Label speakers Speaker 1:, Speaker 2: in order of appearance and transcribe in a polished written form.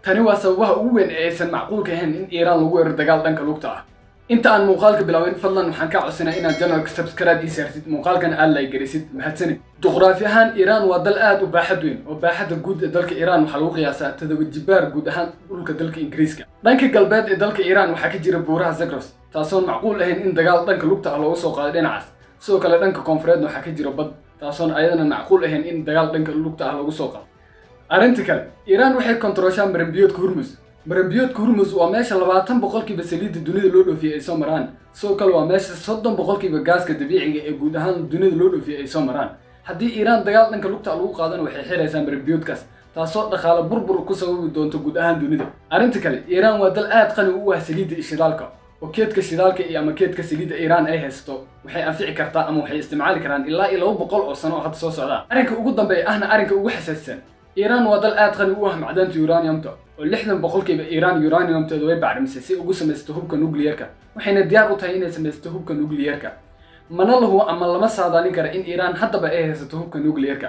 Speaker 1: tani waa sababaha ugu weyn ee aysan macquulka ahayn in Iran lagu weeraro dagaal dhanka lugta ah. inta aan muuqaalka bilaawin fadlan waxaan ka codsanayaa inaad channelka subscribe ii saartid muuqaalkan aad like garisid mahadsanid. juqraafi ahaan Iran waa dal aad u baaxad weyn oo baaxadda guud ee dalka Iran waxa lagu qiyaasaa 7 jibaar guud ahaan dhulka dalka Ingiriiska. dhanka galbeed ee dalka Iran waxa ka jira buuraha Zagros taasoo macquul ahayn in dagaal dhanka lugta ah looga soo qaado dhinacaas. sidoo kale dhanka koonfureed waxa ka jira bad taasoo ayadana macquul ahayn in dagaal dhanka lugta ah looga soo qaado. arrinta kale Iran waxay kontrooshaa marinbiyoodka Hormuz. marinbiyoodka Hormuz waa meesha 20% saliidda dunida loo dhoofiyay ay soo maraan. sidoo kale waa meesha 30% gaaska dabiiciga ee guud ahaan dunida loo dhoofiyay ay soo maraan. haddii Iran dagaal dhanka lugta lagu qaadana waxay xiraysaa marinbiyoodkaas taasoo dhaqaale burbur ku sababi doonto guud ahaan dunida. arrinta kale Iran waa dal aad qani u ah saliidda iyo shidaalka oo keedka shidaalka iyo ama keedka saliidda Iran ay haysto waxay anfici kartaa ama waxay isticmaali karaan ilaa 200 oo sano oo hadda soo socda. arrinka ugu dambeeya ahna arrinka ugu xasaasisan Iran waa dal aad qani u ah macdanta uraniumta oo 60% Iran uraniumteedu way bacrimisay si ugu samaysto hubka nuclearka waxayna diyaar u tahay inay samaysto hubka nuclearka mana lahu ama lama saadaalin kara in Iran haddaba ay haysato hubka nuclearka.